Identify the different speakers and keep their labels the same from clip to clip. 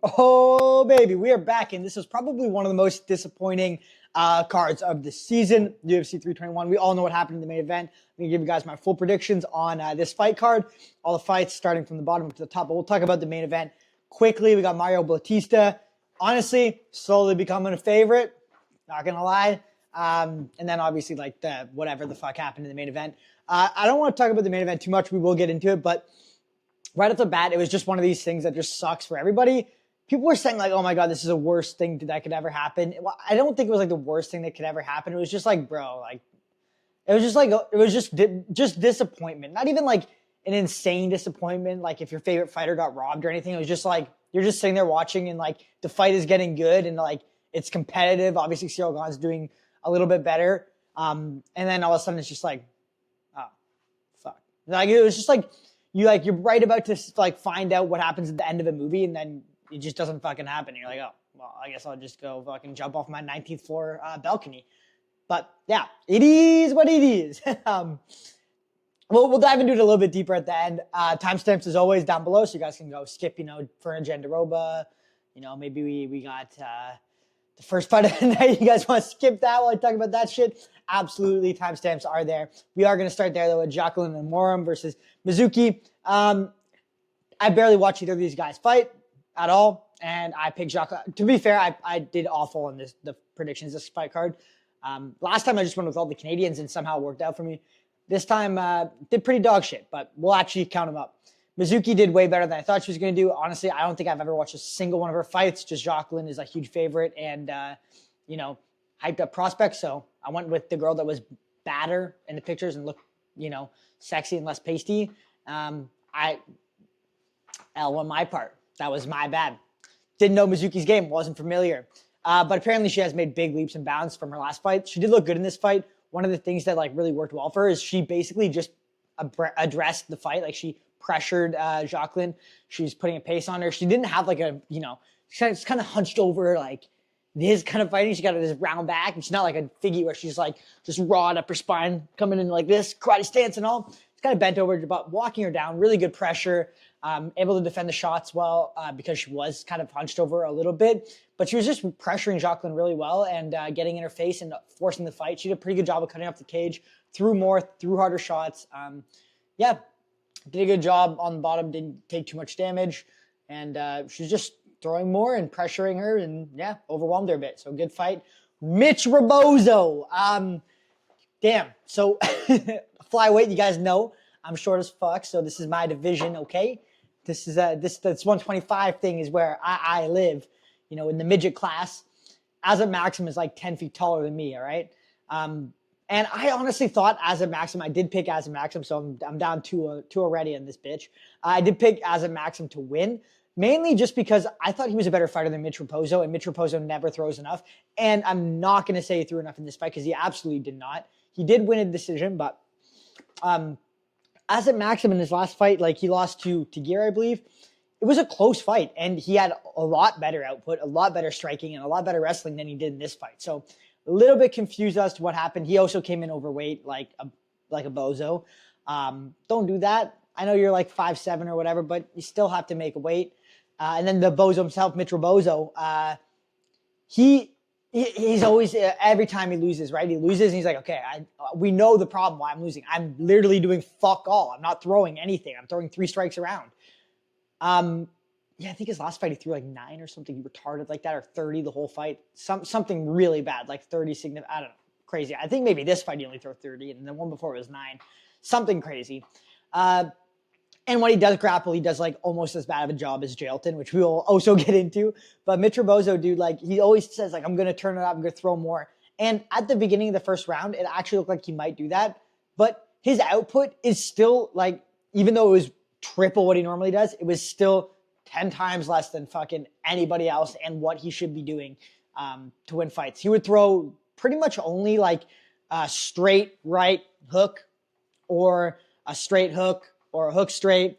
Speaker 1: Oh, baby, we are back, and this is probably one of the most disappointing cards of the season, UFC 321. We all know what happened in the main event. I'm going to give you guys my full predictions on this fight card, all the fights starting from the bottom to the top, but we'll talk about the main event quickly. We got Bautista, honestly, slowly becoming a favorite, not going to lie. And then obviously like the whatever the fuck happened in the main event. I don't want to talk about the main event too much. We will get into it, but right off the bat, it was just one of these things that just sucks for everybody. People were saying like, oh my God, this is the worst thing that could ever happen. Well, I don't think it was like the worst thing that could ever happen. It was just like, bro, like, it was just disappointment. Not even like an insane disappointment. Like if your favorite fighter got robbed or anything, it was just like, you're just sitting there watching and like the fight is getting good and like it's competitive. Obviously, Ciryl Gane's doing a little bit better. And then all of a sudden it's just like, oh, fuck. Like it was just like, you're right about to like find out what happens at the end of a movie and then it just doesn't fucking happen. You're like, oh, well, I guess I'll just go fucking jump off my 19th floor balcony. But yeah, it is what it is. We'll dive into it a little bit deeper at the end. Timestamps is always down below, so you guys can go skip, for a Jandaroba. Maybe we got the first fight of the night. You guys want to skip that while I talk about that shit? Absolutely, timestamps are there. We are going to start there, though, with Jacquelyn and Umar versus Mizuki. I barely watch either of these guys fight at all, and I picked Jacquelyn. To be fair, I did awful on the predictions this fight card. Last time I just went with all the Canadians and somehow it worked out for me. This time did pretty dog shit, but we'll actually count them up. Mizuki did way better than I thought she was going to do. Honestly, I don't think I've ever watched a single one of her fights. Just Jacquelyn is a huge favorite and, hyped up prospect. So I went with the girl that was badder in the pictures and looked, sexy and less pasty. L on my part. That was my bad. Didn't know Mizuki's game. Wasn't familiar. But apparently she has made big leaps and bounds from her last fight. She did look good in this fight. One of the things that like really worked well for her is she basically just addressed the fight. Like she pressured Jacquelyn. She was putting a pace on her. She didn't have like she's kind of hunched over like this kind of fighting. She got this round back. And she's not like a figgy where she's like just raw up her spine coming in like this karate stance and all. It's kind of bent over, but walking her down. Really good pressure. Able to defend the shots well because she was kind of hunched over a little bit. But she was just pressuring Jacquelyn really well and getting in her face and forcing the fight. She did a pretty good job of cutting off the cage, threw harder shots. Did a good job on the bottom, didn't take too much damage. And she was just throwing more and pressuring her and, overwhelmed her a bit. So good fight. Mitch Rebozo. So flyweight, you guys know I'm short as fuck. So this is my division, okay? This 125 thing is where I live, in the midget class. Azat Maxim is like 10 feet taller than me, all right? And I honestly thought Azat Maxim, I did pick Azat Maxim, so I'm down two already in this bitch. I did pick Azat Maxim to win, mainly just because I thought he was a better fighter than Mitch Raposo, and Mitch Raposo never throws enough. And I'm not going to say he threw enough in this fight because he absolutely did not. He did win a decision, but Azat Maxim in his last fight, like he lost to Gear, I believe. It was a close fight, and he had a lot better output, a lot better striking, and a lot better wrestling than he did in this fight. So a little bit confused as to what happened. He also came in overweight, like a bozo. Don't do that. I know you're like 5'7" or whatever, but you still have to make a weight. And then the bozo himself, Mitch Rebozo, he's always, every time he loses, right? He loses and he's like, okay, we know the problem why I'm losing. I'm literally doing fuck all. I'm not throwing anything. I'm throwing 3 strikes around. I think his last fight he threw like 9 or something. He retarded like that, or 30 the whole fight. Something really bad, like 30 significant. I don't know, crazy. I think maybe this fight he only threw 30, and the one before it was 9. Something crazy. And when he does grapple, he does like almost as bad of a job as Jelton, which we will also get into. But Mitch Rebozo, dude, like he always says, like I'm gonna turn it up, I'm gonna throw more. And at the beginning of the first round, it actually looked like he might do that. But his output is still like, even though it was triple what he normally does, it was still 10 times less than fucking anybody else and what he should be doing to win fights. He would throw pretty much only like a straight right hook or a straight hook or a hook straight.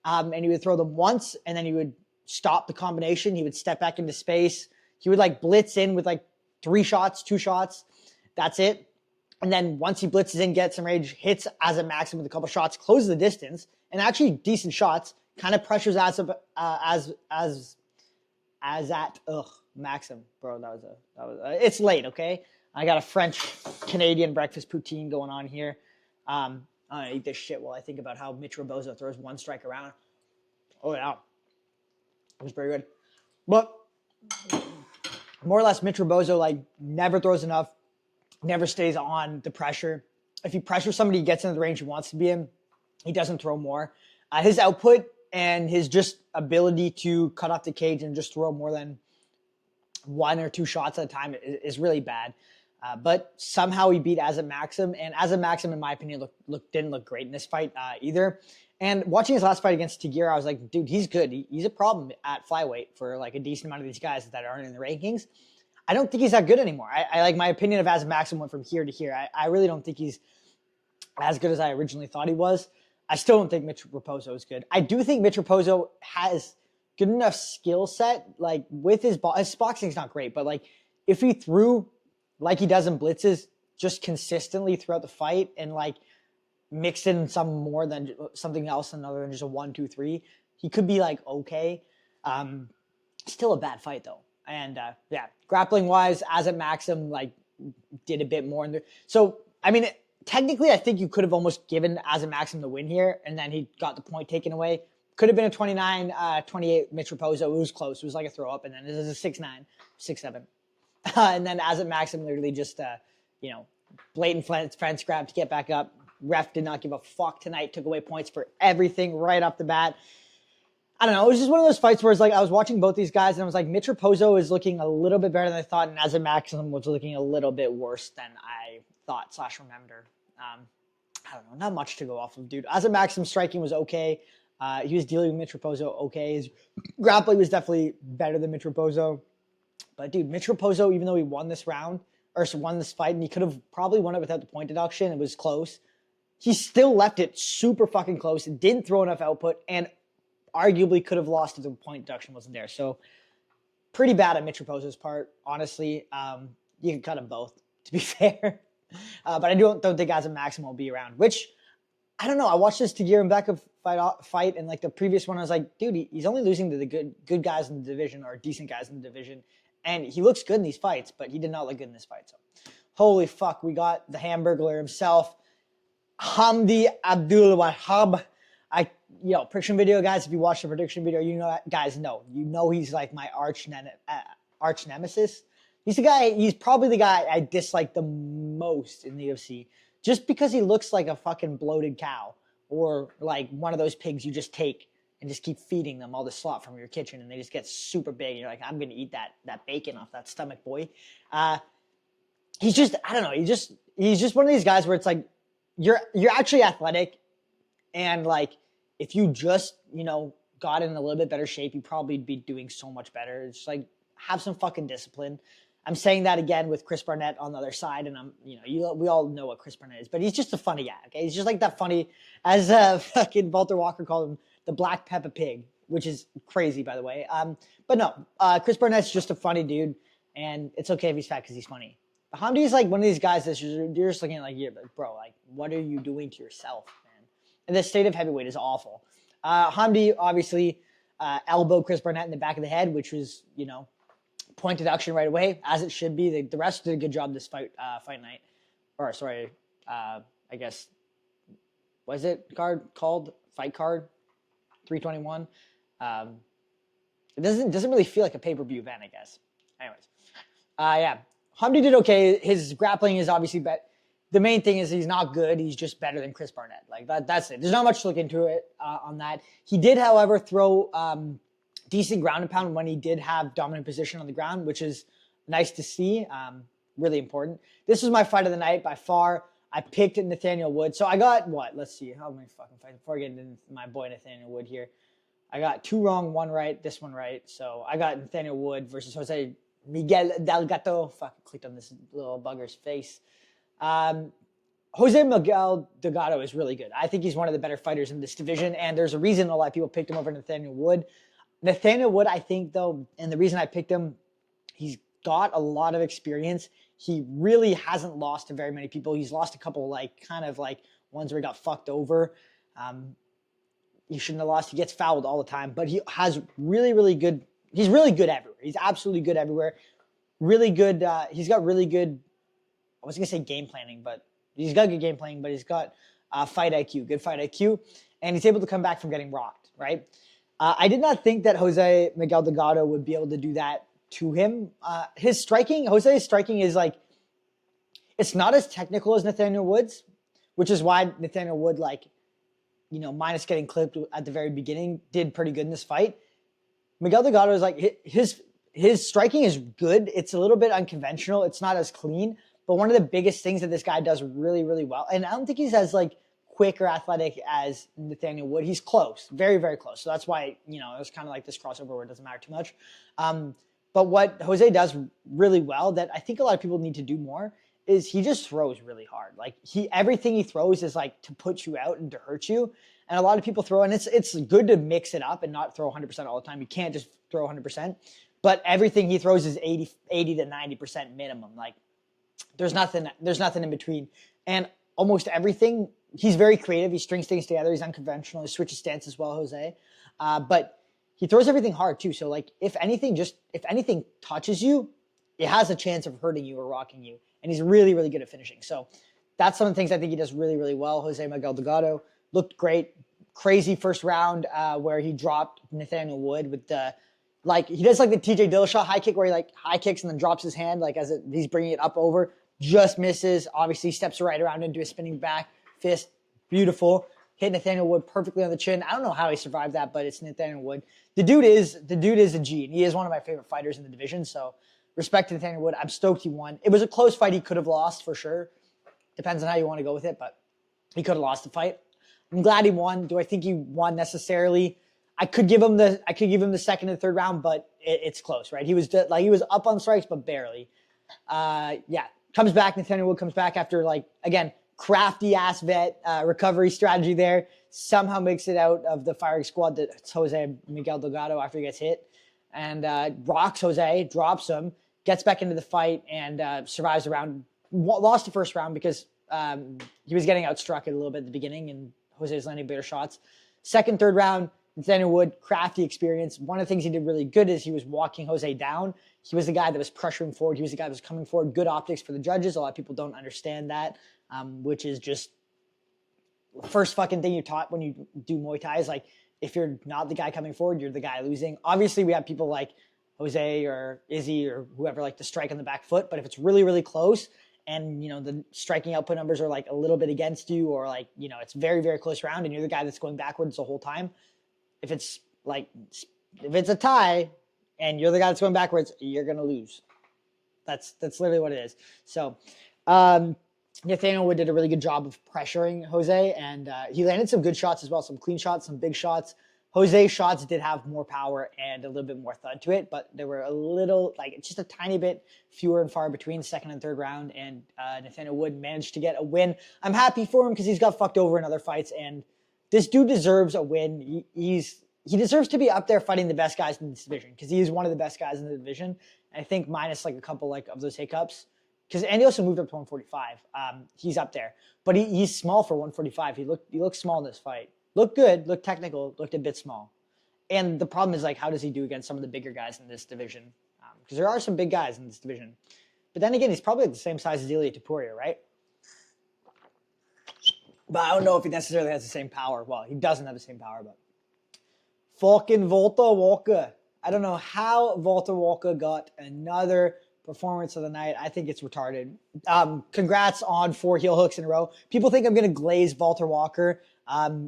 Speaker 1: And he would throw them once and then he would stop the combination. He would step back into space. He would like blitz in with like 3 shots, 2 shots. That's it. And then once he blitzes in, gets some range, hits Azat Maxim with a couple shots, closes the distance, and actually decent shots, kind of pressures Maxim, bro. It's late, okay? I got a French Canadian breakfast poutine going on here. I'm gonna eat this shit while I think about how Mitch Rebozo throws one strike around. Oh yeah, it was pretty good. But more or less, Mitch Rebozo like never throws enough, never stays on the pressure. If he pressures somebody, he gets into the range he wants to be in. He doesn't throw more. His output and his just ability to cut off the cage and just throw more than one or two shots at a time is really bad. But somehow he beat Azat Maxim, and Azat Maxim, in my opinion, didn't look great in this fight either. And watching his last fight against Tagira, I was like, dude, he's good. He's a problem at flyweight for like a decent amount of these guys that aren't in the rankings. I don't think he's that good anymore. I like my opinion of Azat Maxim went from here to here. I really don't think he's as good as I originally thought he was. I still don't think Mitch Raposo is good. I do think Mitch Raposo has good enough skill set. Like with his boxing's not great, but like if he threw like he does in blitzes just consistently throughout the fight and like mix in some more than something else other than just a 1, 2, 3, he could be like okay. Still a bad fight though. And yeah, grappling wise, Azat Maxim like did a bit more in there. So I mean. Technically, I think you could have almost given Azat Maxim the win here, and then he got the point taken away. Could have been a 29-28 Mitch Raposo. It was close. It was like a throw-up, and then it was a 6-9, 6-7. And then Azat Maxim literally just, blatant fence grab to get back up. Ref did not give a fuck tonight. Took away points for everything right off the bat. I don't know. It was just one of those fights where it's like I was watching both these guys, and I was like, Mitch Raposo is looking a little bit better than I thought, and Azat Maxim was looking a little bit worse than I thought / remembered. I don't know, not much to go off of, dude. Azat Maxim's striking was okay. He was dealing with Mitch Raposo okay. His grappling was definitely better than Mitch Raposo. But, dude, Mitch Raposo, even though he won this round, or won this fight, and he could have probably won it without the point deduction, it was close, he still left it super fucking close and didn't throw enough output and arguably could have lost if the point deduction wasn't there. So, pretty bad on Mitch Raposo's part, honestly. You can cut them both, to be fair. But I don't think Azat Maxim will be around, which, I don't know. I watched this Tagira Mbeka fight, and like the previous one, I was like, dude, he's only losing to the good guys in the division or decent guys in the division. And he looks good in these fights, but he did not look good in this fight. So, holy fuck, we got the Hamburglar himself, Hamdi Abdul Wahab. Prediction video, guys. If you watch the prediction video, he's like my arch nemesis. He's probably the guy I dislike the most in the UFC, just because he looks like a fucking bloated cow or like one of those pigs you just take and just keep feeding them all the slop from your kitchen and they just get super big and you're like, I'm going to eat that bacon off that stomach, boy. He's just, I don't know. He's just one of these guys where it's like, you're actually athletic and like, if you just, got in a little bit better shape, you'd probably be doing so much better. It's just like, have some fucking discipline. I'm saying that again with Chris Burnett on the other side, and we all know what Chris Burnett is, but he's just a funny guy. Okay, he's just like that funny, as fucking Walter Walker called him, the Black Peppa Pig, which is crazy, by the way. But no, Chris Burnett's just a funny dude, and it's okay if he's fat because he's funny. But Hamdi is like one of these guys that you're just looking at like, yeah, bro, like what are you doing to yourself, man? And the state of heavyweight is awful. Hamdi obviously elbowed Chris Burnett in the back of the head, which was point deduction right away, as it should be. The rest did a good job this fight night. Or, sorry, I guess, was it called Fight Card 321? It doesn't really feel like a pay-per-view event, I guess. Anyways, yeah. Hamdi did okay. His grappling is obviously better. The main thing is he's not good. He's just better than Chris Burnett. Like, that's it. There's not much to look into it on that. He did, however, throw decent ground and pound when he did have dominant position on the ground, which is nice to see. Really important. This was my fight of the night by far. I picked Nathaniel Wood. So I got what? Let's see. How many fucking fights? Before I get into my boy Nathaniel Wood here, I got 2 wrong, 1 right, this one right. So I got Nathaniel Wood versus Jose Miguel Delgado. Fucking clicked on this little bugger's face. Jose Miguel Delgado is really good. I think he's one of the better fighters in this division, and there's a reason a lot of people picked him over Nathaniel Wood. Nathaniel Wood, I think, though, and the reason I picked him, he's got a lot of experience. He really hasn't lost to very many people. He's lost a couple, ones where he got fucked over. He shouldn't have lost. He gets fouled all the time, but he has really, really good he's really good everywhere. He's absolutely good everywhere. Really good. He's got really good. I was gonna say game planning, but he's got good game planning. But he's got fight IQ, good fight IQ, and he's able to come back from getting rocked. Right. I did not think that Jose Miguel Delgado would be able to do that to him. Jose's striking is like, it's not as technical as Nathaniel Wood's, which is why Nathaniel Wood, like, minus getting clipped at the very beginning, did pretty good in this fight. Miguel Delgado is like, his striking is good. It's a little bit unconventional. It's not as clean, but one of the biggest things that this guy does really, really well, and I don't think he's as like quick or athletic as Nathaniel Wood. He's close, very, very close. So that's why, it was kind of like this crossover where it doesn't matter too much. But what Jose does really well that I think a lot of people need to do more is he just throws really hard. Like everything he throws is like to put you out and to hurt you. And a lot of people throw, and it's good to mix it up and not throw 100% all the time. You can't just throw 100%. But everything he throws is 80 to 90% minimum. Like there's nothing in between. And almost everything, he's very creative. He strings things together. He's unconventional. He switches stance as well, Jose. But he throws everything hard too. So like if anything touches you, it has a chance of hurting you or rocking you. And he's really, really good at finishing. So that's some of the things I think he does really, really well. Jose Miguel Delgado looked great. Crazy first round where he dropped Nathaniel Wood with the, like, he does like the TJ Dillashaw high kick where he like high kicks and then drops his hand like he's bringing it up over. Just misses. Obviously steps right around into a spinning back fist. Beautiful. Hit Nathaniel Wood perfectly on the chin. I don't know how he survived that, but it's Nathaniel Wood. The dude is a G, and he is one of my favorite fighters in the division. So respect to Nathaniel Wood. I'm stoked he won. It was a close fight. He could have lost for sure. Depends on how you want to go with it, but he could have lost the fight. I'm glad he won. Do I think he won necessarily? I could give him the second and third round, but it's close, right? He was up on strikes, but barely. Comes back. Nathaniel Wood comes back after again, crafty ass vet recovery strategy there. Somehow makes it out of the firing squad that's Jose Miguel Delgado after he gets hit, and rocks Jose, drops him, gets back into the fight, and survives the round. Lost the first round because he was getting outstruck a little bit at the beginning, and Jose's landing better shots. Second, third round, Nathaniel Wood, crafty experience. One of the things he did really good is he was walking Jose down. He was the guy that was pressuring forward. He was the guy that was coming forward. Good optics for the judges. A lot of people don't understand that, which is just the first fucking thing you're taught when you do Muay Thai is like, if you're not the guy coming forward, you're the guy losing. Obviously, we have people like Jose or Izzy or whoever like to strike on the back foot, but if it's really, really close and, the striking output numbers are like a little bit against you or it's very, very close round and you're the guy that's going backwards the whole time, if it's a tie and you're the guy that's going backwards, you're going to lose. That's literally what it is. So, Nathaniel Wood did a really good job of pressuring Jose, and he landed some good shots as well, some clean shots, some big shots. Jose's shots did have more power and a little bit more thud to it, but there were a little, just a tiny bit fewer and far between second and third round, and Nathaniel Wood managed to get a win. I'm happy for him because he's got fucked over in other fights, and this dude deserves a win. He deserves to be up there fighting the best guys in this division because he is one of the best guys in the division. And I think minus a couple of those hiccups, because Andy also moved up to 145. He's up there, but he's small for 145. He looked small in this fight. Looked good, looked technical, looked a bit small. And the problem is how does he do against some of the bigger guys in this division? Because there are some big guys in this division. But then again, he's probably the same size as Ilia Topuria, right? But I don't know if he necessarily has the same power. Well, he doesn't have the same power, but fucking Walter Walker. I don't know how Walter Walker got another performance of the night. I think it's retarded. Congrats on 4 heel hooks in a row. People think I'm going to glaze Walter Walker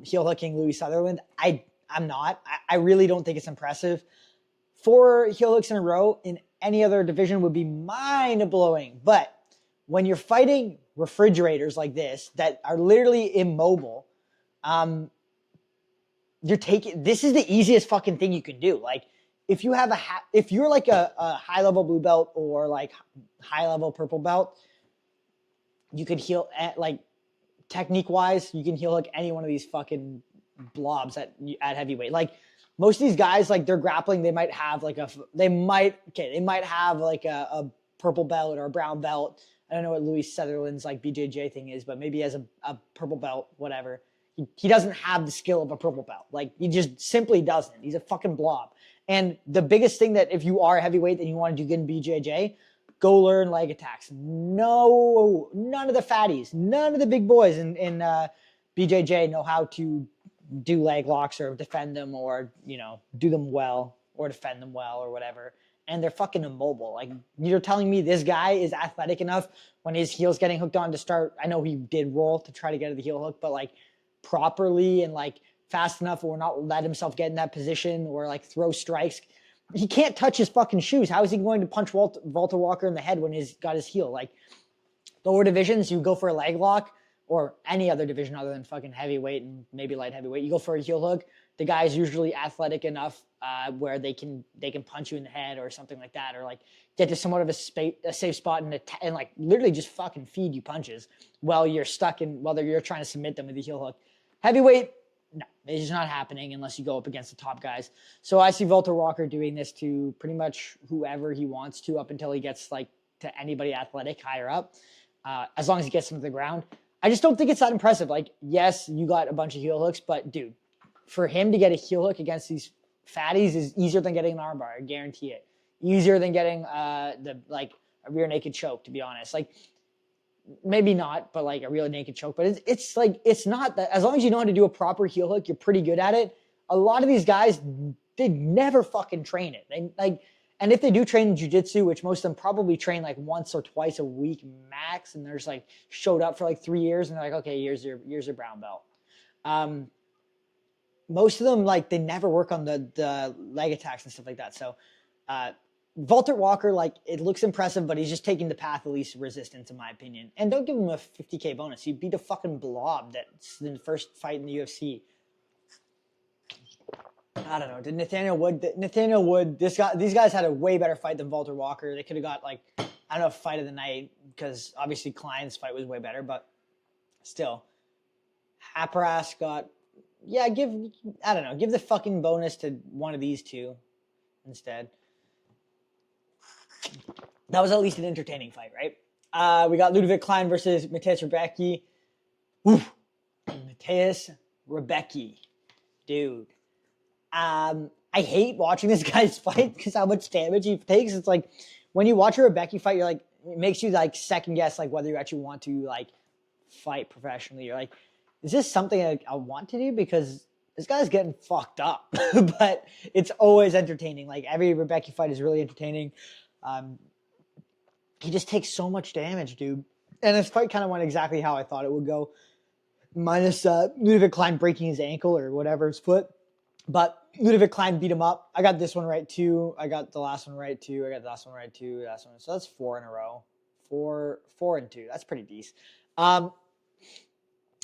Speaker 1: heel hooking Louis Sutherland. I'm not. I really don't think it's impressive. 4 heel hooks in a row in any other division would be mind-blowing. But when you're fighting refrigerators like this that are literally immobile, this is the easiest fucking thing you can do. If you have if you're a high level blue belt or high level purple belt, you could heel technique wise, you can heel hook any one of these fucking blobs at heavyweight. Most of these guys, they're grappling, they might have they might have a purple belt or a brown belt. I don't know what Louis Sutherland's BJJ thing is, but maybe he has a purple belt, whatever. He doesn't have the skill of a purple belt. He just simply doesn't. He's a fucking blob. And the biggest thing that if you are a heavyweight and you want to do good in BJJ, go learn leg attacks. No, none of the fatties, none of the big boys in BJJ know how to do leg locks or defend them or, do them well or defend them well or whatever. And they're fucking immobile. Like, you're telling me this guy is athletic enough when his heel's getting hooked on to start. I know he did roll to try to get to the heel hook, but like properly and like fast enough or not let himself get in that position or like throw strikes. He can't touch his fucking shoes. How is he going to punch Walter Walker in the head when he's got his heel? Like, lower divisions, you go for a leg lock, or any other division other than fucking heavyweight and maybe light heavyweight. You go for a heel hook. The guy is usually athletic enough where they can punch you in the head or something like that, or like get to somewhat of a safe spot and like literally just fucking feed you punches while you're you're trying to submit them with the heel hook. Heavyweight, no, it's just not happening unless you go up against the top guys. So I see Walter Walker doing this to pretty much whoever he wants to up until he gets like to anybody athletic higher up, as long as he gets them to the ground. I just don't think it's that impressive. Like, yes, you got a bunch of heel hooks, but dude, for him to get a heel hook against these fatties is easier than getting an armbar. I guarantee it. Easier than getting a rear naked choke, to be honest. Like, maybe not, but like a real naked choke. But it's not that. As long as you know how to do a proper heel hook, you're pretty good at it. A lot of these guys, they never fucking train it. And if they do train jiu-jitsu, which most of them probably train like once or twice a week max, and they're just like showed up for like 3 years and they're like, okay, here's your brown belt. Most of them, like, they never work on the leg attacks and stuff like that. So Walter Walker, like, it looks impressive, but he's just taking the path of least resistance, in my opinion. And don't give him a 50K bonus. He beat a fucking blob that's in the first fight in the UFC. I don't know. Did Nathaniel Wood, these guys had a way better fight than Walter Walker. They could have got, like, I don't know, fight of the night, because obviously Klein's fight was way better, but still. Hapras got, give the fucking bonus to one of these two instead. That was at least an entertaining fight, right? We got Ludovit Klein versus Mateus Rebecki. Mateus Rebecki. Dude. I hate watching this guy's fight because how much damage he takes. It's like when you watch a Rebecki fight, you're like, it makes you like second guess like whether you actually want to like fight professionally. You're like, is this something I want to do? Because this guy's getting fucked up. But it's always entertaining. Like every Rebecki fight is really entertaining. He just takes so much damage, dude. And this fight kind of went exactly how I thought it would go. Minus Ludovit Klein breaking his ankle or whatever, his foot. But Ludovit Klein beat him up. I got this one right too. I got the last one right too. I got the last one right too. So that's 4 in a row. 4 and 2. That's pretty decent.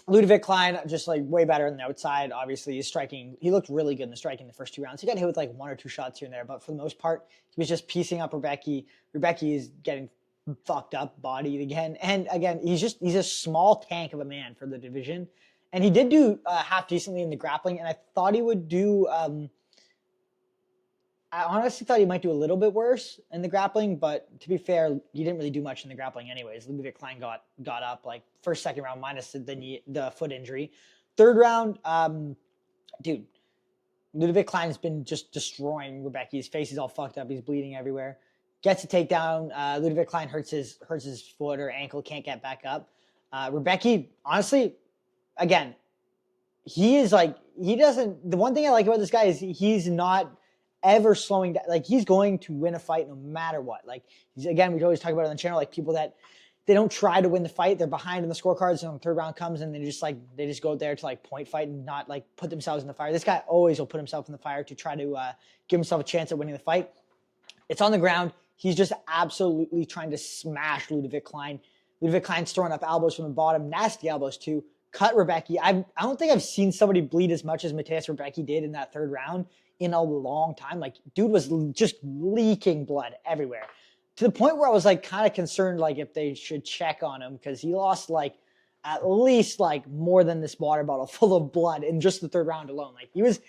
Speaker 1: Ludovit Klein, just like way better on the outside. Obviously, he's striking. He looked really good in the striking the first 2 rounds. He got hit with like 1 or 2 shots here and there, but for the most part, he was just piecing up Rebecki. Rebecki is getting fucked up, bodied again. And again, he's a small tank of a man for the division. And he did do half decently in the grappling, and I thought he would do. I honestly thought he might do a little bit worse in the grappling, but to be fair, he didn't really do much in the grappling anyways. Ludovit Klein got up like first, second round minus the foot injury. Third round, dude, Ludovit Klein has been just destroying Rebecki. His face is all fucked up. He's bleeding everywhere. Gets a takedown. Ludovit Klein hurts his foot or ankle, can't get back up. Rebecki, honestly, again, the one thing I like about this guy is he's not ever slowing down. Like, he's going to win a fight no matter what. Like, we always talk about it on the channel, like people that they don't try to win the fight. They're behind in the scorecards, and when the third round comes and they just go there to like point fight and not like put themselves in the fire. This guy always will put himself in the fire to try to give himself a chance at winning the fight. It's on the ground. He's just absolutely trying to smash Ludovit Klein. Ludovit Klein's throwing up elbows from the bottom, nasty elbows too. Cut Rebecki. I don't think I've seen somebody bleed as much as Mateus Rebecki did in that third round in a long time. Like, dude was just leaking blood everywhere to the point where I was like kind of concerned, like if they should check on him, because he lost like at least like more than this water bottle full of blood in just the third round alone. Like he was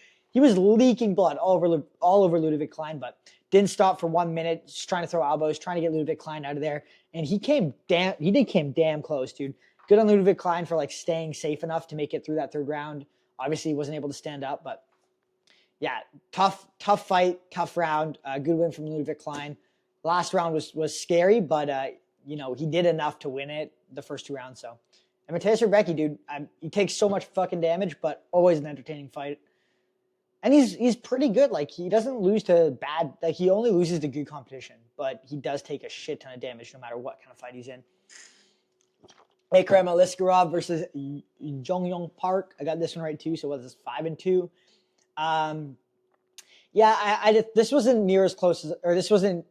Speaker 1: leaking blood all over Ludovit Klein, but didn't stop for 1 minute, just trying to throw elbows, trying to get Ludovit Klein out of there. And he came damn close, dude. Good on Ludovit Klein for like staying safe enough to make it through that third round. Obviously, he wasn't able to stand up, but yeah, tough fight, tough round. Good win from Ludovit Klein. Last round was scary, but he did enough to win it the first 2 rounds. So, and Mateus Rebecki, dude, he takes so much fucking damage, but always an entertaining fight. And he's pretty good. Like, he doesn't lose to bad. Like, he only loses to good competition, but he does take a shit ton of damage no matter what kind of fight he's in. Kremeliskerov versus Jung-Yung Park. I got this one right too. So what is this, 5-2? This wasn't near as close as, or this wasn't.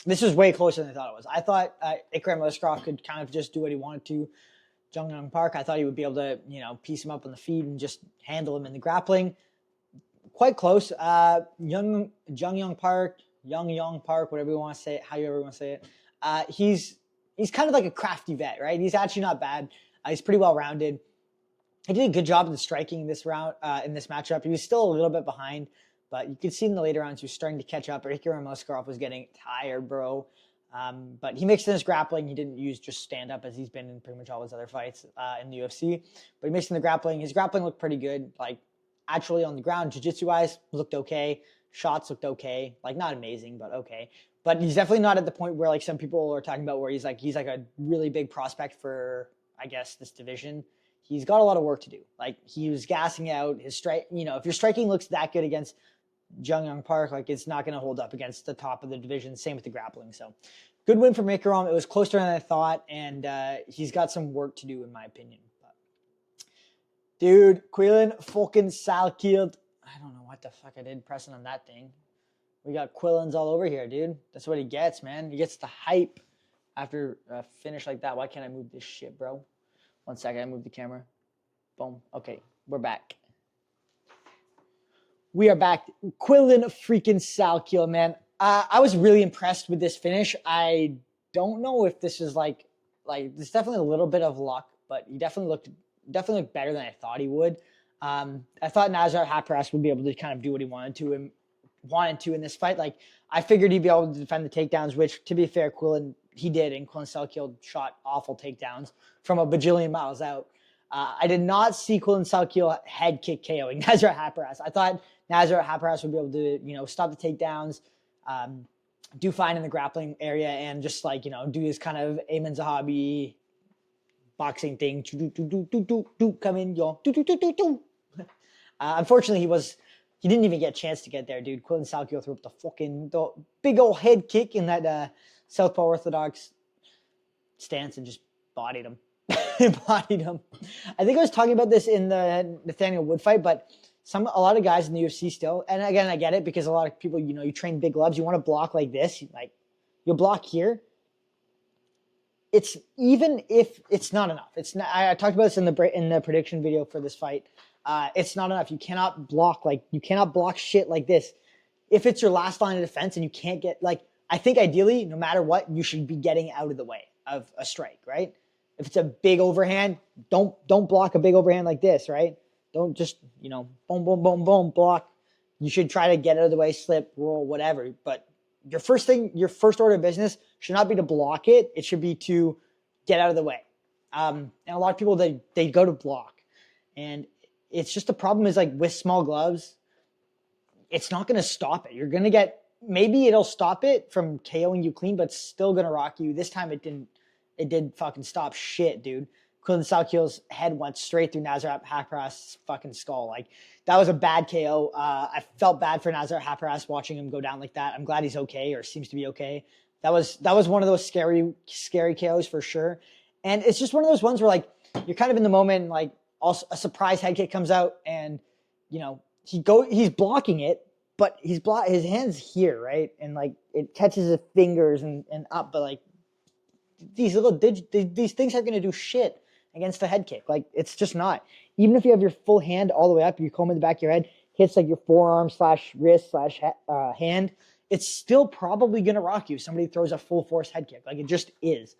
Speaker 1: This was way closer than I thought it was. I thought Kremeliskerov could kind of just do what he wanted to. Jung-Yung Park, I thought he would be able to, piece him up on the feet and just handle him in the grappling. Quite close. Jung-Yung Park, whatever you want to say it, how you ever want to say it. He's kind of like a crafty vet, right? He's actually not bad. He's pretty well rounded. He did a good job in the striking in this round, in this matchup. He was still a little bit behind, but you could see in the later rounds he was starting to catch up. Kremeliskerov was getting tired, bro. But he mixed in his grappling. He didn't use just stand up as he's been in pretty much all his other fights in the UFC. But he mixed in the grappling. His grappling looked pretty good. Like, actually on the ground, jiu-jitsu wise, looked okay. Shots looked okay. Like, not amazing, but okay. But he's definitely not at the point where, like, some people are talking about where he's like a really big prospect for, I guess, this division. He's got a lot of work to do. Like, he was gassing out his strike. If your striking looks that good against Jung-Yung Park, like, it's not going to hold up against the top of the division. Same with the grappling. So, good win for Mikarom. It was closer than I thought, and he's got some work to do, in my opinion. But, dude, Quillan fucking Salkilld. I don't know what the fuck I did pressing on that thing. We got Quillans all over here, dude. That's what he gets, man. He gets the hype after a finish like that. Why can't I move this shit, bro? 1 second, I moved the camera. Boom. Okay, we're back. We are back. Quillan freaking Salkilld, man. I was really impressed with this finish. I don't know if this is like there's definitely a little bit of luck, but he definitely looked better than I thought he would. I thought Nazar Hapras would be able to kind of do what he wanted to in this fight. Like, I figured he'd be able to defend the takedowns, which, to be fair, Quillan, he did, and Quillan Salkilld shot awful takedowns from a bajillion miles out. I did not see Quillan Salkilld head kick KOing Nazar Hapras. I thought Nazar Hapras would be able to, stop the takedowns, do fine in the grappling area, and just do his kind of Ayman Zahabi boxing thing. Come in, yo. Unfortunately, he didn't even get a chance to get there, dude. Quillan Salkilld threw up the big old head kick in that Southpaw Orthodox stance and just bodied him. Bodied him. I think I was talking about this in the Nathaniel Wood fight, but a lot of guys in the UFC still, and again, I get it because a lot of people, you train big gloves, you want to block like this, like you'll block here. It's even if it's not enough. It's not. I talked about this in the prediction video for this fight. It's not enough. You cannot block shit like this. If it's your last line of defense and you can't get, I think ideally, no matter what, you should be getting out of the way of a strike, right? If it's a big overhand, don't block a big overhand like this, right? Don't just, boom, boom, boom, boom, block. You should try to get out of the way, slip, roll, whatever. But your first order of business should not be to block it. It should be to get out of the way. And a lot of people, they go to block. And it's just the problem is, like, with small gloves, it's not going to stop it. You're going to get, maybe it'll stop it from KOing you clean, but it's still going to rock you. This time it did fucking stop shit, dude. Quillan Salkild's head went straight through Nazar Hapras' fucking skull. Like, that was a bad KO. I felt bad for Nazar Hapras watching him go down like that. I'm glad he's okay, or seems to be okay. That was one of those scary KOs for sure. And it's just one of those ones where, like, you're kind of in the moment, and, like, also a surprise head kick comes out, and he's blocking it, but his hand's here, right? And, like, it catches his fingers and up, but, like, these things aren't going to do shit against the head kick. Like, it's just not. Even if you have your full hand all the way up, you comb in the back of your head, hits like your forearm / wrist / hand, it's still probably going to rock you. Somebody throws a full force head kick. Like, it just is.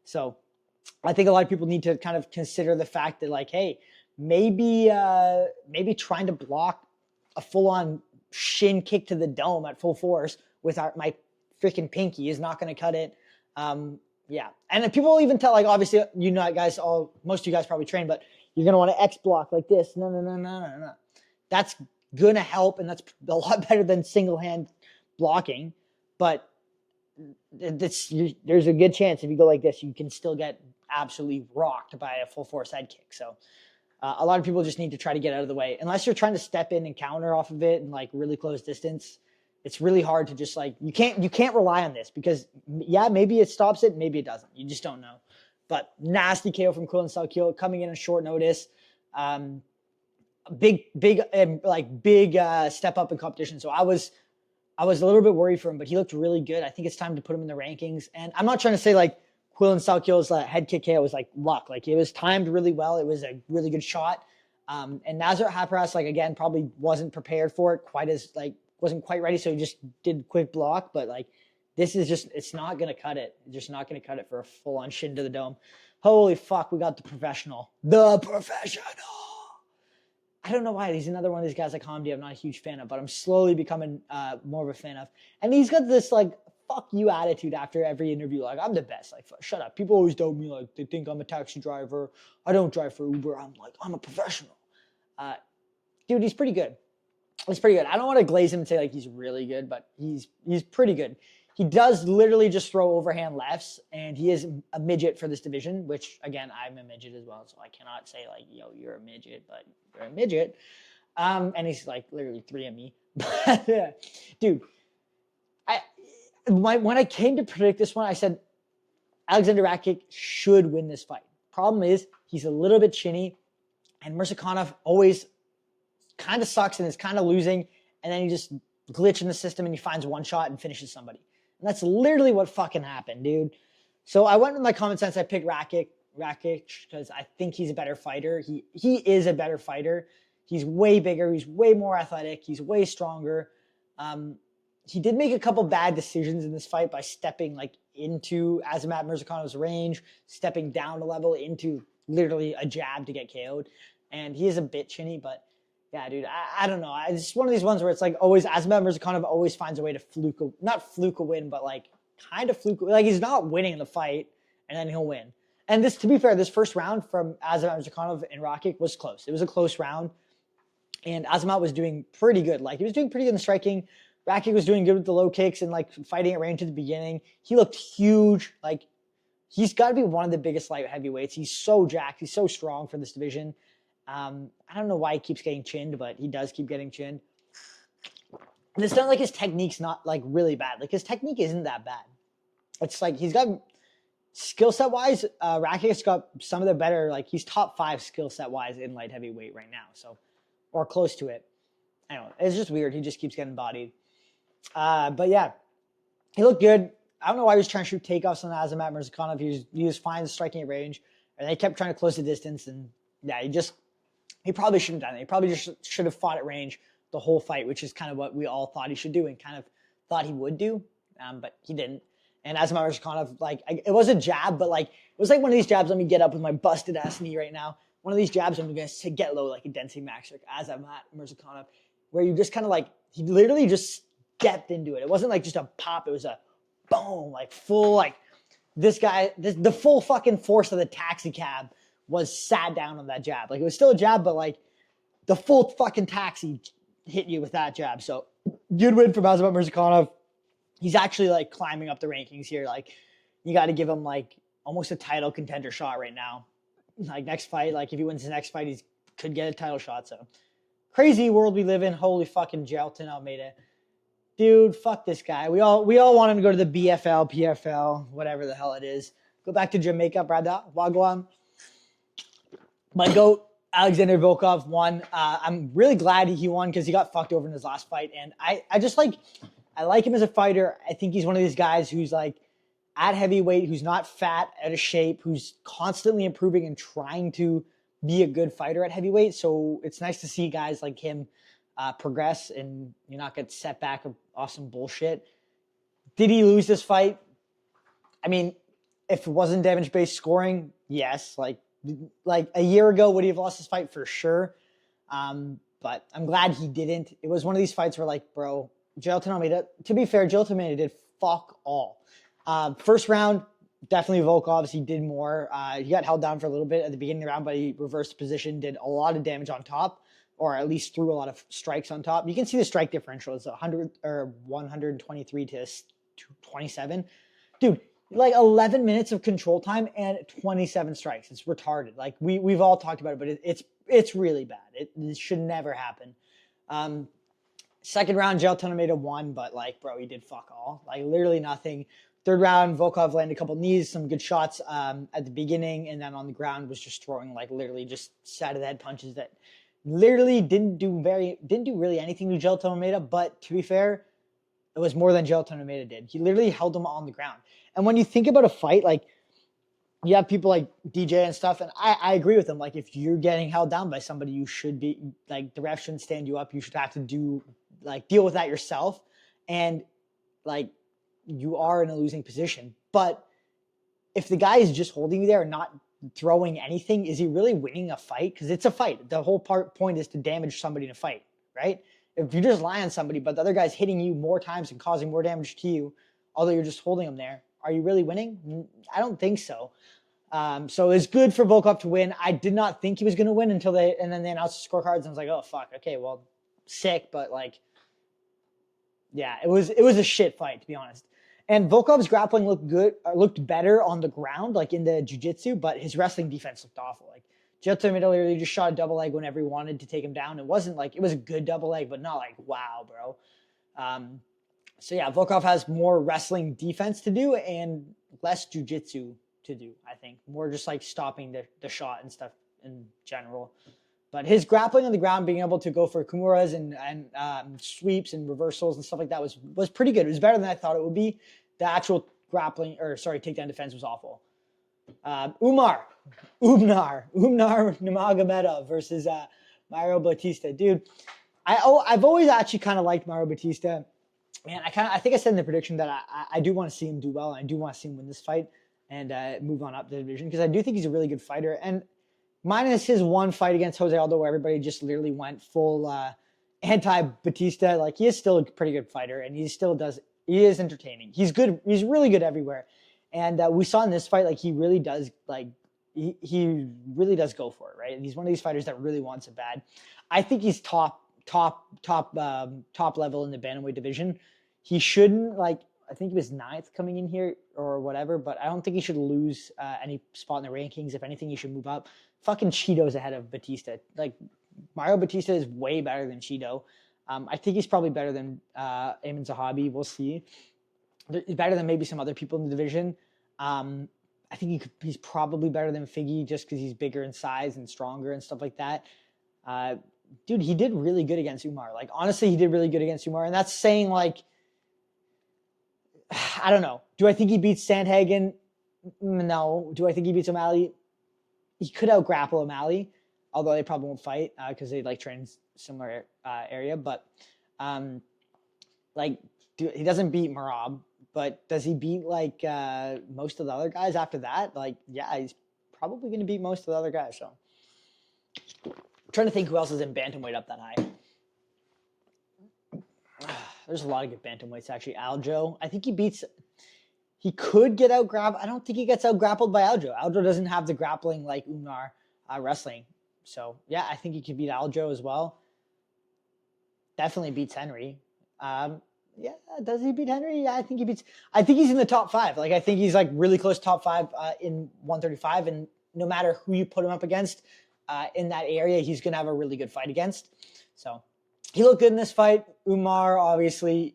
Speaker 1: So I think a lot of people need to kind of consider the fact that, like, hey, maybe trying to block a full on shin kick to the dome at full force with my freaking pinky is not going to cut it. Yeah. And then people even tell, like, obviously, most of you guys probably train, but you're going to want to X block like this. No. That's going to help, and that's a lot better than single-hand blocking. But there's a good chance if you go like this, you can still get absolutely rocked by a full force head kick. So a lot of people just need to try to get out of the way. Unless you're trying to step in and counter off of it and like really close distance, it's really hard to just like, you can't rely on this because yeah, maybe it stops it, maybe it doesn't. You just don't know. But nasty KO from Quillan Salkilld coming in on short notice. Big step up in competition. So I was a little bit worried for him, but he looked really good. I think it's time to put him in the rankings. And I'm not trying to say like Quillan Salkild's head kick KO was like luck. Like it was timed really well. It was a really good shot. And Nazar Hapras, like again, probably wasn't prepared for it wasn't quite ready. So he just did quick block, but like this is just, it's not going to cut it. It's just not going to cut it for a full on shin to the dome. Holy fuck. We got the professional. The professional. I don't know why. He's another one of these guys like Hamdi I'm not a huge fan of, but I'm slowly becoming more of a fan of. And he's got this like fuck you attitude after every interview. Like, I'm the best. Like, shut up. People always doubt me. Like, they think I'm a taxi driver. I don't drive for Uber. I'm a professional. Dude, he's pretty good. He's pretty good. I don't want to glaze him and say like he's really good, but he's pretty good. He does literally just throw overhand lefts, and he is a midget for this division, which, again, I'm a midget as well, so I cannot say, like, yo, you're a midget, but you're a midget. And he's, like, literally 3 of me. Dude, when I came to predict this one, I said Alexander Rakik should win this fight. Problem is, he's a little bit chinny, and Mersakana always kind of sucks and is kind of losing, and then he just glitch in the system and he finds one shot and finishes somebody. And that's literally what fucking happened, dude. So I went with my common sense. I picked Rakik because I think he's a better fighter. He is a better fighter. He's way bigger. He's way more athletic. He's way stronger. He did make a couple bad decisions in this fight by stepping like into Azamat Mersakana's range, stepping down a level into literally a jab to get KO'd. And he is a bit chinny, but yeah, dude, I don't know. It's just one of these ones where it's like always Azamat Mersakana always finds a way to not fluke a win, but like kind of fluke. Like he's not winning the fight, and then he'll win. And this, to be fair, this first round from Azamat Mersakana and Rakik was close. It was a close round, and Azamat was doing pretty good. Like he was doing pretty good in the striking. Rakik was doing good with the low kicks and like fighting at range at the beginning. He looked huge. Like he's got to be one of the biggest light heavyweights. He's so jacked. He's so strong for this division. I don't know why he keeps getting chinned, but he does keep getting chinned. And it's not like his technique's not like really bad. Like his technique isn't that bad. It's like he's got skill set wise, Rakik's got some of the better, like he's top 5 skill set wise in light heavyweight right now. So, or close to it. I don't know. It's just weird. He just keeps getting bodied. But yeah, he looked good. I don't know why he was trying to shoot takeoffs on Azamat Mersakana. He was fine striking at range, and they kept trying to close the distance. And yeah, he probably shouldn't have done it. He probably just should have fought at range the whole fight, which is kind of what we all thought he should do and kind of thought he would do, but he didn't. And Azamat Mersakana, like, it was a jab, but like, it was like one of these jabs, let me get up with my busted ass knee right now. One of these jabs, I'm going to get low like a Densei Max, like Azamat Mersakana, where you just kind of like, he literally just stepped into it. It wasn't like just a pop, it was a boom, like full, like, this guy, the full fucking force of the taxi cab was sat down on that jab. Like, it was still a jab, but like, the full fucking taxi hit you with that jab. So, good win from Azamat Mersakana. He's actually like climbing up the rankings here. Like, you got to give him like almost a title contender shot right now. Like, next fight, like if he wins the next fight, he could get a title shot. So, crazy world we live in. Holy fucking Jelton Almeida. Dude, fuck this guy. We all want him to go to the BFL, PFL, whatever the hell it is. Go back to Jamaica, brother. Wagwan. My GOAT, Alexander Volkov, won. I'm really glad he won because he got fucked over in his last fight. And I just like, I like him as a fighter. I think he's one of these guys who's like at heavyweight, who's not fat, out of shape, who's constantly improving and trying to be a good fighter at heavyweight. So it's nice to see guys like him progress and you not get set back of awesome bullshit. Did he lose this fight? I mean, if it wasn't damage-based scoring, yes. Like a year ago, would he have lost this fight for sure? But I'm glad he didn't. It was one of these fights where, like, bro, Jelton Almeida, to be fair, Jelton Almeida did fuck all. First round, definitely Volkov's. He did more. He got held down for a little bit at the beginning of the round, but he reversed the position, did a lot of damage on top. or at least threw a lot of strikes on top. You can see the strike differential is 123 to 27. Dude, like 11 minutes of control time and 27 strikes. It's retarded. Like we've all talked about it, but it's really bad. It should never happen. Second round, Jelton made a 1, but like, bro, he did fuck all. Like literally nothing. Third round, Volkov landed a couple knees, some good shots at the beginning, and then on the ground was just throwing like literally just side of the head punches that literally didn't do really anything to Jelton Almeida. But to be fair, it was more than Jelton Almeida did. He literally held him on the ground. And when you think about a fight, like you have people like DJ and stuff, and I agree with them. Like if you're getting held down by somebody, you should be like the ref shouldn't stand you up. You should have to deal with that yourself, and like you are in a losing position. But if the guy is just holding you there and not throwing anything, is he really winning a fight? Because it's a fight. The whole point is to damage somebody in a fight, right? If you just lie on somebody, but the other guy's hitting you more times and causing more damage to you, although you're just holding them there, are you really winning? I don't think so. So it's good for Volkov to win. I did not think he was going to win until then they announced the scorecards, and I was like, oh fuck, okay, well, sick, but like, yeah, it was a shit fight, to be honest. And Volkov's grappling looked better on the ground, like in the jiu-jitsu, but his wrestling defense looked awful. Like Jelton literally just shot a double leg whenever he wanted to take him down. It wasn't like, it was a good double leg, but not like, wow, bro. So yeah, Volkov has more wrestling defense to do and less jiu-jitsu to do, I think. More just like stopping the shot and stuff in general. But his grappling on the ground, being able to go for kimuras and sweeps and reversals and stuff like that was pretty good. It was better than I thought it would be. The actual takedown defense was awful. Umar Nurmagomedov versus Mario Bautista. Dude, I've always actually kind of liked Mario Bautista. Man, I think I said in the prediction that I do want to see him do well, and I do want to see him win this fight and move on up the division, because I do think he's a really good fighter. And minus his one fight against Jose Aldo, where everybody just literally went full anti-Bautista, like he is still a pretty good fighter, and he is entertaining. He's good. He's really good everywhere. And we saw in this fight, like he really does, like he really does go for it, right? And he's one of these fighters that really wants it bad. I think he's top level in the bantamweight division. He shouldn't, like, I think he was 9th coming in here or whatever, but I don't think he should lose any spot in the rankings. If anything, he should move up. Fucking Cheeto's ahead of Bautista. Like, Mario Bautista is way better than Cheeto. I think he's probably better than Ayman Zahabi. We'll see. He's better than maybe some other people in the division. I think he's probably better than Figgy just because he's bigger in size and stronger and stuff like that. Dude, he did really good against Umar. Like, honestly, he did really good against Umar. And that's saying, like, I don't know. Do I think he beats Sandhagen? No. Do I think he beats O'Malley? He could out-grapple O'Malley, although they probably won't fight because they, like, train similar area. But, he doesn't beat Merab. But does he beat, like, most of the other guys after that? Like, yeah, he's probably going to beat most of the other guys, so. I'm trying to think who else is in bantamweight up that high. There's a lot of good bantamweights, actually. Aljo, I think he could get out-grappled. I don't think he gets out-grappled by Aljo. Aljo doesn't have the grappling like Umar wrestling. So, yeah, I think he could beat Aljo as well. Definitely beats Henry. Yeah, does he beat Henry? Yeah, I think he's in the top 5. Like, I think he's, like, really close top 5 in 135, and no matter who you put him up against in that area, he's going to have a really good fight against. So, he looked good in this fight. Umar, obviously,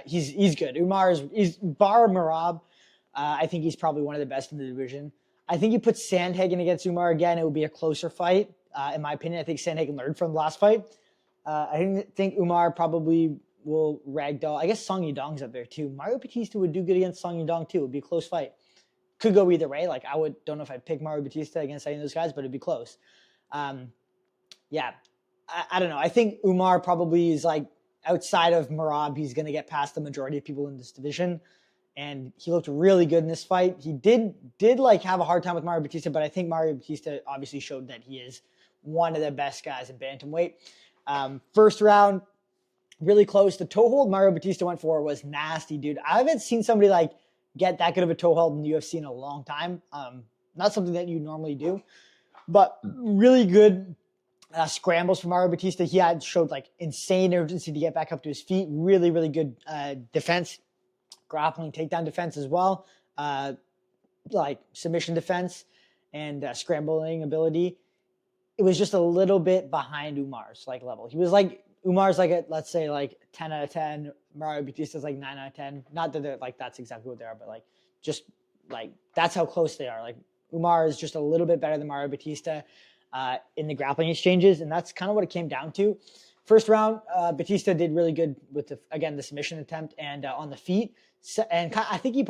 Speaker 1: he's good. Umar is bar Merab. I think he's probably one of the best in the division. I think you put Sandhagen against Umar again, it would be a closer fight. In my opinion, I think Sandhagen learned from the last fight. I think Umar probably will ragdoll. I guess Song Yadong's up there too. Mario Bautista would do good against Song Yadong too. It would be a close fight. Could go either way. Like, don't know if I'd pick Mario Bautista against any of those guys, but it'd be close. Yeah. I don't know. I think Umar probably is, like, outside of Merab, he's going to get past the majority of people in this division. And he looked really good in this fight. He did like have a hard time with Mario Bautista, but I think Mario Bautista obviously showed that he is one of the best guys in bantamweight. First round, really close. The toe hold Mario Bautista went for was nasty, dude. I haven't seen somebody, like, get that good of a toe hold in the UFC in a long time. Not something that you normally do, but really good scrambles from Mario Bautista. He had showed like insane urgency to get back up to his feet. Really, really good defense, grappling, takedown defense as well. Like submission defense and scrambling ability. It was just a little bit behind Umar's like level. He was like Umar's like a, let's say like 10 out of 10. Mario Bautista's like 9 out of 10. Not that they're like that's exactly what they are, but like just like that's how close they are. Like Umar is just a little bit better than Mario Bautista in the grappling exchanges, and that's kind of what it came down to. First round, Bautista did really good with the submission attempt and on the feet, and I think he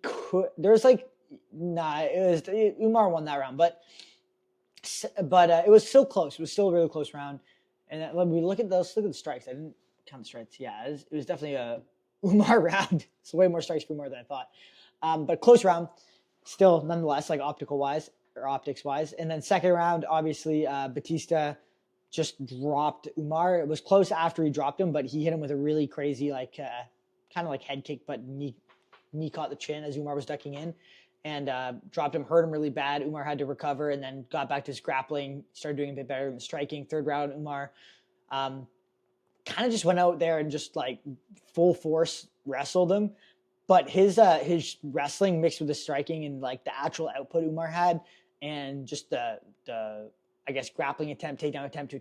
Speaker 1: could. There's like Umar won that round, but it was still close. It was still a really close round. And when we look at the strikes, I didn't count the strikes. Yeah, it was definitely a Umar round. It's way more strikes for Umar than I thought. But close round, still nonetheless, like optics wise. And then second round, obviously, Bautista just dropped Umar. It was close after he dropped him, but he hit him with a really crazy, like kind of like head kick, but knee caught the chin as Umar was ducking in. And dropped him, hurt him really bad. Umar had to recover and then got back to his grappling, started doing a bit better in the striking. Third round, Umar kind of just went out there and just like full force wrestled him. But his wrestling mixed with the striking and like the actual output Umar had and just the I guess grappling attempt, takedown attempt,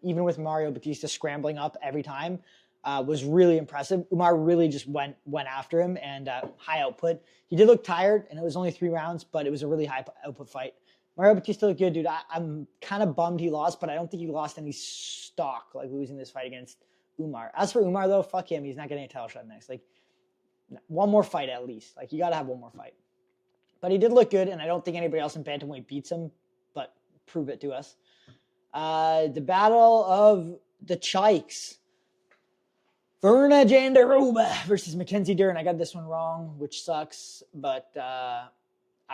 Speaker 1: even with Mario Bautista scrambling up every time, was really impressive. Umar really just went after him and high output. He did look tired, and it was only 3 rounds, but it was a really high output fight. Mario Bautista looked good, dude. I'm kind of bummed he lost, but I don't think he lost any stock like losing this fight against Umar. As for Umar, though, fuck him. He's not getting a title shot next. Like, one more fight at least. Like, you got to have one more fight. But he did look good, and I don't think anybody else in bantamweight beats him, but prove it to us. The battle of the Chikes. Verna Jandaroba versus Mackenzie Dern. I got this one wrong, which sucks, but I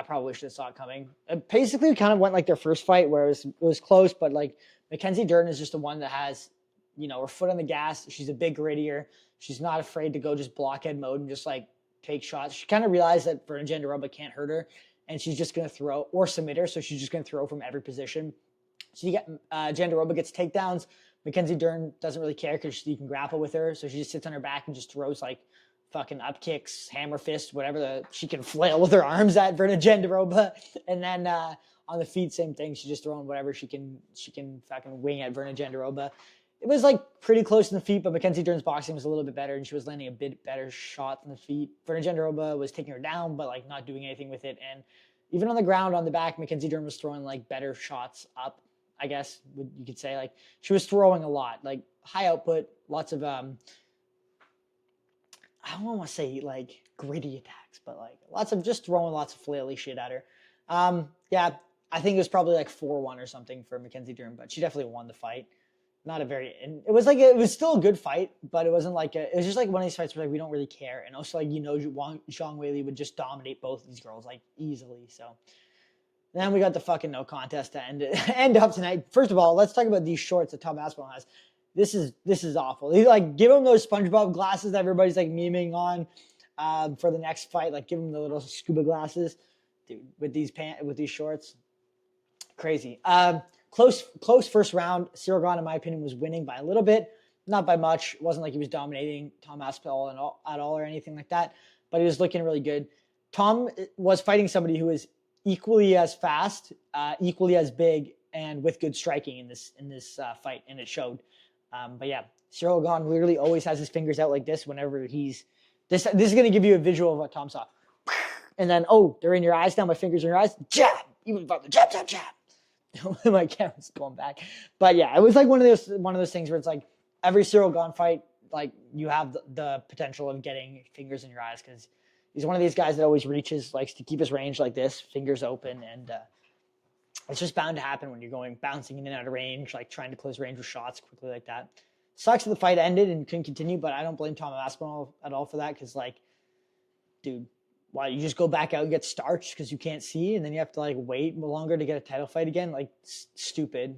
Speaker 1: probably should have saw it coming. It basically kind of went like their first fight where it was close, but like Mackenzie Dern is just the one that has, her foot on the gas. She's a big grittier. She's not afraid to go just blockhead mode and just like take shots. She kind of realized that Verna Jandaroba can't hurt her, and she's just going to throw or submit her, so she's just going to throw from every position. So you get Jandaroba gets takedowns. Mackenzie Dern doesn't really care because you can grapple with her. So she just sits on her back and just throws like fucking up kicks, hammer fists, whatever she can flail with her arms at Verna Jandaroba. And then on the feet, same thing. She's just throwing whatever she can fucking wing at Verna Jandaroba. It was like pretty close in the feet, but Mackenzie Dern's boxing was a little bit better and she was landing a bit better shots in the feet. Verna Jandaroba was taking her down, but like not doing anything with it. And even on the ground, on the back, Mackenzie Dern was throwing like better shots up. I guess you could say like she was throwing a lot, like high output, lots of I don't want to say like gritty attacks, but like lots of flaily shit at her. Yeah, I think it was probably like 4-1 or something for Mackenzie Dern, but she definitely won the fight. It was still a good fight, but it wasn't like it was just like one of these fights where like we don't really care, and also like Zhang Weili would just dominate both of these girls like easily, so. Then we got the fucking no contest to end up tonight. First of all, let's talk about these shorts that Tom Aspinall has. This is awful. He like give him those SpongeBob glasses that everybody's like memeing on for the next fight. Like give him the little scuba glasses, dude. With these shorts, crazy. Close first round. Cyril Gane, in my opinion, was winning by a little bit, not by much. It wasn't like he was dominating Tom Aspinall at all or anything like that. But he was looking really good. Tom was fighting somebody who is equally as fast, equally as big, and with good striking in this fight, and it showed. But yeah, Cyril Gane literally always has his fingers out like this whenever he's this. This is going to give you a visual of what Tom saw, and then they're in your eyes now. My fingers are in your eyes. Jab, even about the jab. My camera's going back, but yeah, it was like one of those things where it's like every Cyril Gane fight, like you have the potential of getting fingers in your eyes because. He's one of these guys that always reaches, likes to keep his range like this, fingers open, and it's just bound to happen when you're bouncing in and out of range, like trying to close range with shots quickly like that. Sucks that the fight ended and couldn't continue, but I don't blame Tom Aspinall at all for that because, like, dude, why you just go back out and get starched because you can't see, and then you have to like wait longer to get a title fight again? Like, stupid,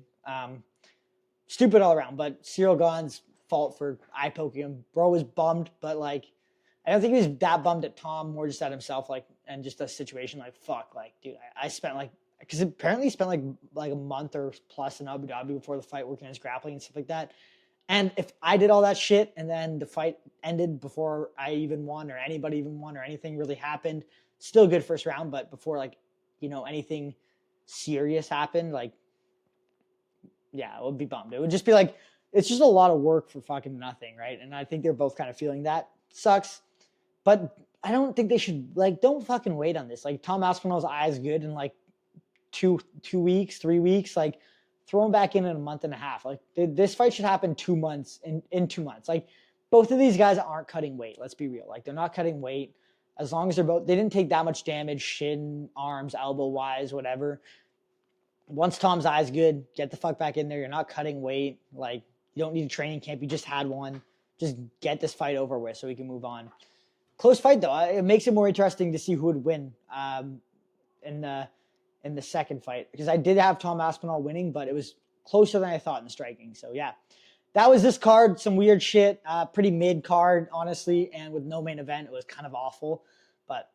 Speaker 1: stupid all around. But Cyril Gane's fault for eye poking him. Bro was bummed, but like. I don't think he was that bummed at Tom, more just at himself, like, and just a situation like, fuck, like, dude, I spent like because apparently he spent like a month or plus in Abu Dhabi before the fight working on his grappling and stuff like that. And if I did all that shit and then the fight ended before I even won or anybody even won or anything really happened, still good first round, but before anything serious happened, yeah, I would be bummed. It would just be like, it's just a lot of work for fucking nothing, right? And I think they're both kind of feeling that. Sucks. But I don't think they should, don't fucking wait on this. Like, Tom Aspinall's eye is good in, 2 weeks, 3 weeks. Throw him back in a month and a half. This fight should happen 2 months, in 2 months. Both of these guys aren't cutting weight. Let's be real. They're not cutting weight. As long as they didn't take that much damage, shin, arms, elbow-wise, whatever. Once Tom's eye's good, get the fuck back in there. You're not cutting weight. You don't need a training camp. You just had one. Just get this fight over with so we can move on. Close fight, though. It makes it more interesting to see who would win in the second fight. Because I did have Tom Aspinall winning, but it was closer than I thought in the striking. So, yeah. That was this card. Some weird shit. Pretty mid card, honestly. And with no main event, it was kind of awful. But,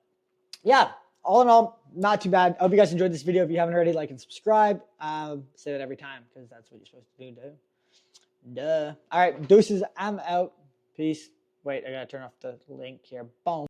Speaker 1: yeah. All in all, not too bad. I hope you guys enjoyed this video. If you haven't already, like and subscribe. Say that every time because that's what you're supposed to do, duh. All right, deuces. I'm out. Peace. Wait, I got to turn off the link here. Boom.